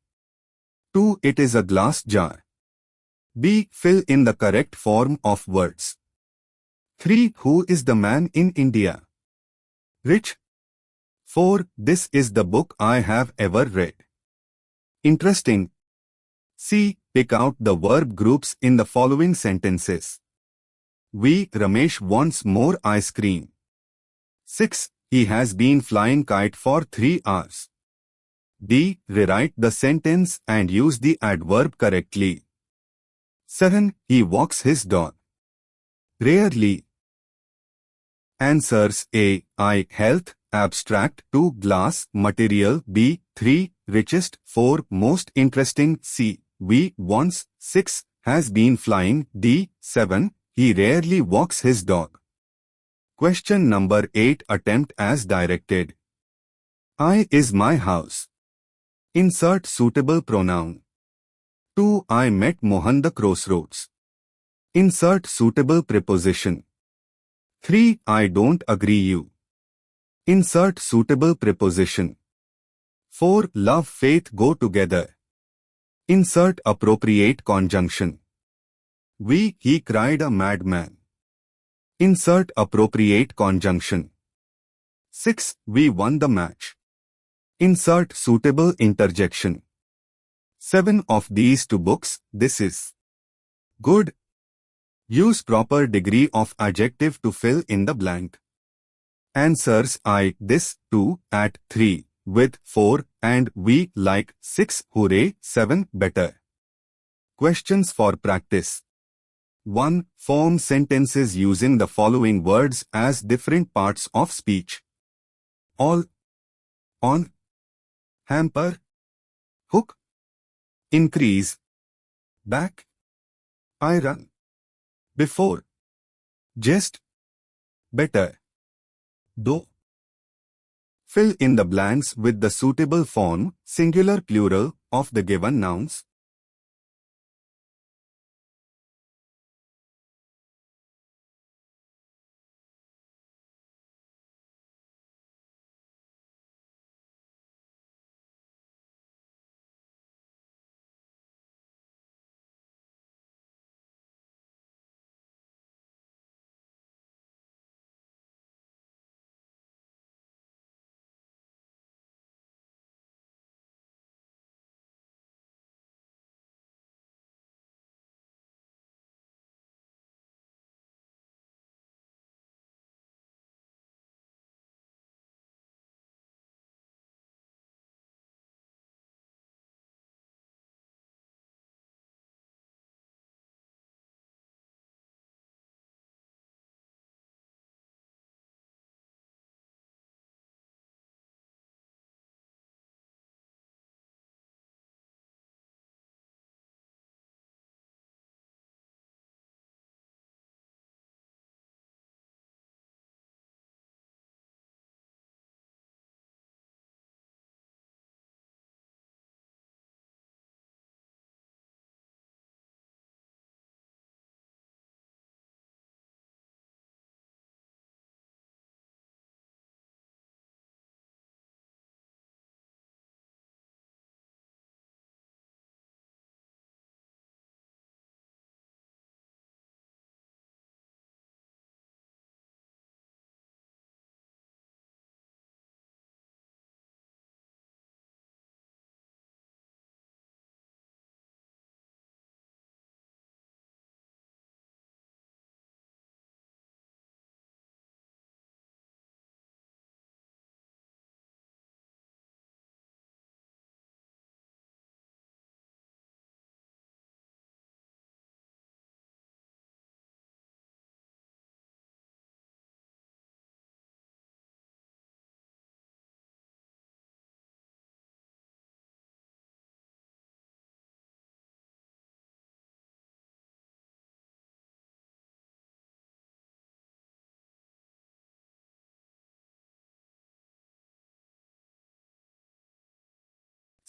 S1: 2. It is a glass jar. B. Fill in the correct form of words. 3. Who is the man in India? Rich. 4. This is the book I have ever read. Interesting. C. Pick out the verb groups in the following sentences. V. Ramesh wants more ice cream. 6. He has been flying kite for 3 hours. D. Rewrite the sentence and use the adverb correctly. 7. He walks his dog. Rarely. Answers. A. I. Health. Abstract. 2. Glass. Material. B. 3. Richest. 4. Most interesting. C. We. Once. 6. Has been flying. D. 7. He rarely walks his dog. Question number 8. Attempt as directed. I is my house. Insert suitable pronoun. 2. I met Mohan the crossroads. Insert suitable preposition. 3. I don't agree you. Insert suitable preposition. 4. Love, faith go together. Insert appropriate conjunction. He cried a madman. Insert appropriate conjunction. 6. We won the match. Insert suitable interjection. 7 of these 2 books, this is good. Use proper degree of adjective to fill in the blank. Answers. I, this, 2, at, 3, with, 4, and we, like, 6, hooray, 7, better. Questions for practice. 1. Form sentences using the following words as different parts of speech. All, on, hamper, hook, increase, back, I run, before, just, better, though. Fill in the blanks with the suitable form, singular plural, of the given nouns.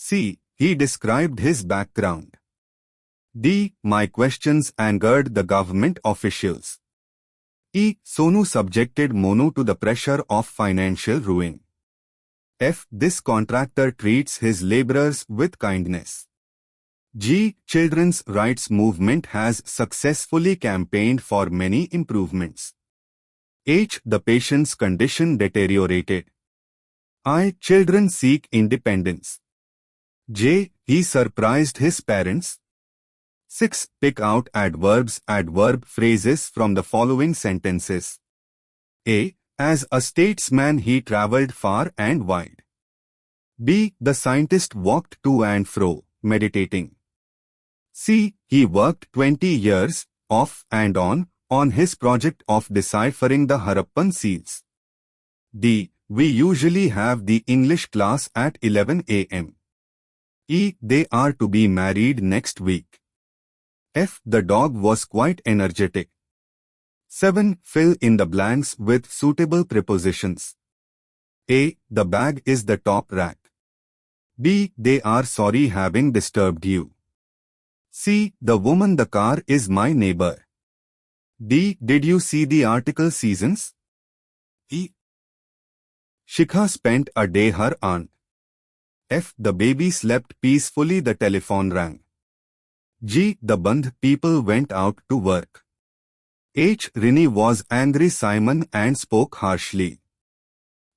S1: C. He described his background. D. My questions angered the government officials. E. Sonu subjected Monu to the pressure of financial ruin. F. This contractor treats his laborers with kindness. G. Children's rights movement has successfully campaigned for many improvements. H. The patient's condition deteriorated. I. Children seek independence. J. He surprised his parents. 6. Pick out adverb phrases from the following sentences. A. As a statesman he travelled far and wide. B. The scientist walked to and fro, meditating. C. He worked 20 years, off and on his project of deciphering the Harappan seals. D. We usually have the English class at 11 a.m. E. They are to be married next week. F. The dog was quite energetic. 7. Fill in the blanks with suitable prepositions. A. The bag is the top rack. B. They are sorry having disturbed you. C. The woman the car is my neighbor. D. Did you see the article Seasons? E. Shikha spent a day her aunt. F. The baby slept peacefully the telephone rang. G. The Bandh people went out to work. H. Rini was angry Simon and spoke harshly.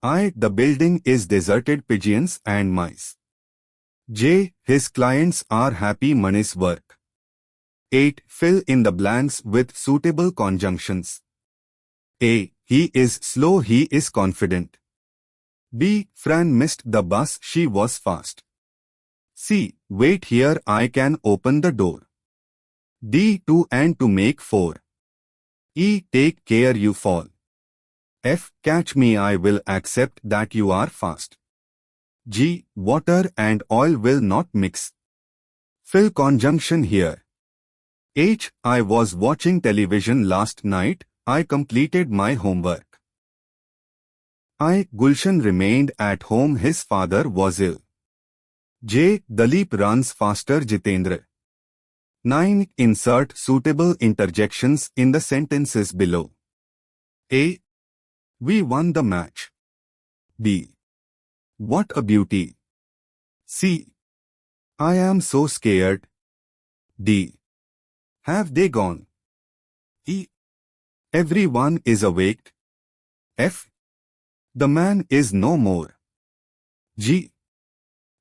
S1: I. The building is deserted pigeons and mice. J. His clients are happy Mani's work. 8. Fill in the blanks with suitable conjunctions. A. He is slow he is confident. B. Fran missed the bus she was fast. C. Wait here I can open the door. D. 2 and to make 4. E. Take care you fall. F. Catch me I will accept that you are fast. G. Water and oil will not mix. Fill conjunction here. H. I was watching television last night, I completed my homework. I. Gulshan remained at home his father was ill. J. Dalip runs faster Jitendra. 9. Insert suitable interjections in the sentences below. A. We won the match. B. What a beauty. C. I am so scared. D. Have they gone? E. Everyone is awake. F. The man is no more. G.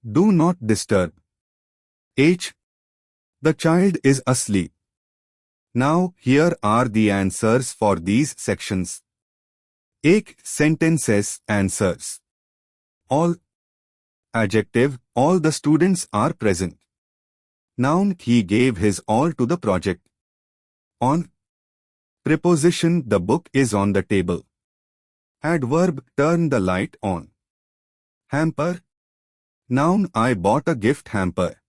S1: Do not disturb. H. The child is asleep. Now here are the answers for these sections. Ek sentences answers. All. Adjective, all the students are present. Noun, he gave his all to the project. On. Preposition, the book is on the table. Adverb, turn the light on. Hamper. Noun, I bought a gift hamper.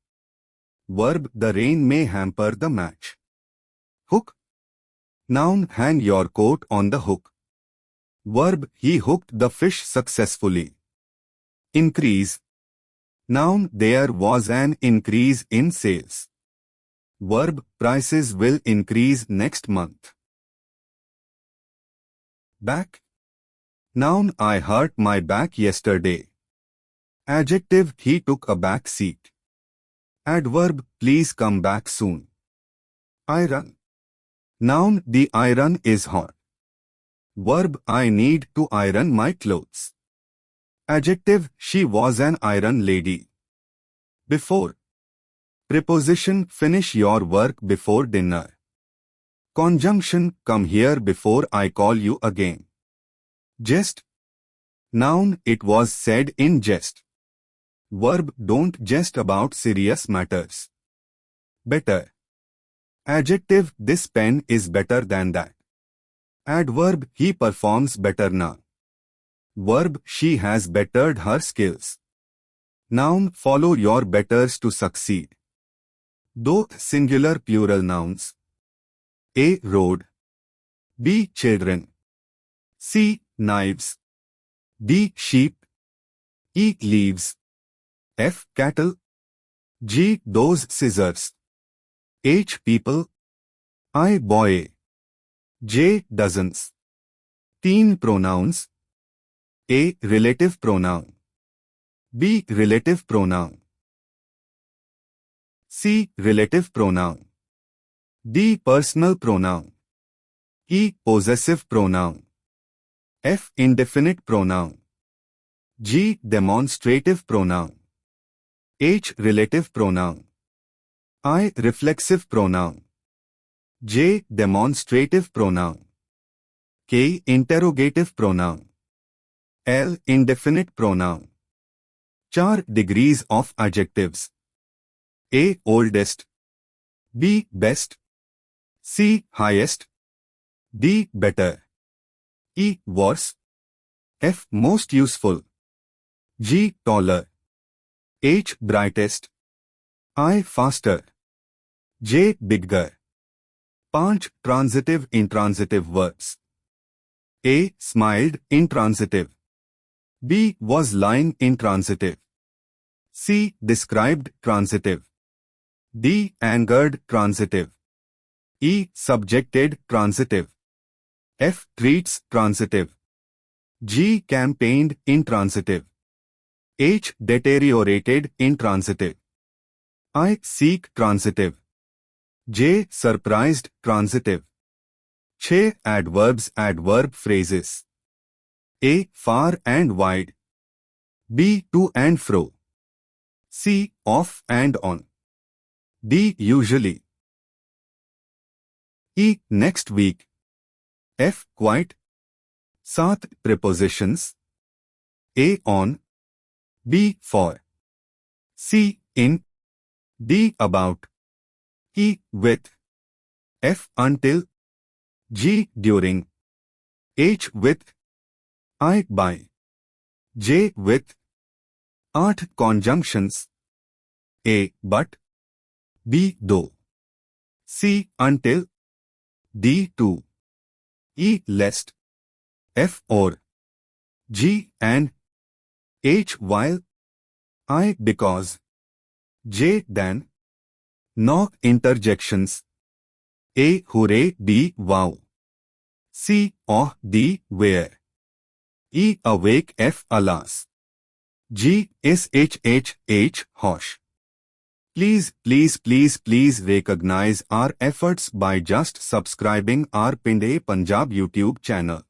S1: Verb, the rain may hamper the match. Hook. Noun, hang your coat on the hook. Verb, he hooked the fish successfully. Increase. Noun, there was an increase in sales. Verb, prices will increase next month. Back. Noun, I hurt my back yesterday. Adjective, he took a back seat. Adverb, please come back soon. Iron. Noun, the iron is hot. Verb, I need to iron my clothes. Adjective, she was an iron lady. Before. Preposition, finish your work before dinner. Conjunction, come here before I call you again. Jest. Noun, it was said in jest. Verb, don't jest about serious matters. Better. Adjective, this pen is better than that. Adverb, he performs better now. Verb, she has bettered her skills. Noun, follow your betters to succeed. Though singular plural nouns. A. Road. B. Children. C. Knives. D. Sheep. E. Leaves. F. Cattle. G. Those scissors. H. People. I. Boy. J. Dozens. Teen pronouns. A. Relative pronoun. B. Relative pronoun. C. Relative pronoun. D. Personal pronoun. E. Possessive pronoun. F. Indefinite pronoun. G. Demonstrative pronoun. H. Relative pronoun. I. Reflexive pronoun. J. Demonstrative pronoun. K. Interrogative pronoun. L. Indefinite pronoun. 4 degrees of adjectives. A. Oldest. B. Best. C. Highest. D. Better. E. Worse. F. Most useful. G. Taller. H. Brightest. I. Faster. J. Bigger. 5 transitive intransitive verbs. A. Smiled intransitive. B. Was lying intransitive. C. Described transitive. D. Angered transitive. E. Subjected transitive. F. Treats transitive. G. Campaigned intransitive. H. Deteriorated intransitive. I. Seek transitive. J. Surprised transitive. 6 adverbs adverb phrases. A. Far and wide. B. To and fro. C. Off and on. D. Usually. E. Next week. F. Quite. 7 prepositions. A. On. B. For. C. In. D. About. E. With. F. Until. G. During. H. With. I. By. J. With. 8 conjunctions. A. But. B. Though. C. Until. D. To. E. Lest. F. Or. G. And. H. While. I. Because. J. Than. No interjections. A. Hooray. B. Wow. C. Oh. D. Where. E. Awake. F. Alas. G. Shh. Hosh. Please recognize our efforts by just subscribing our Pinde Punjab YouTube channel.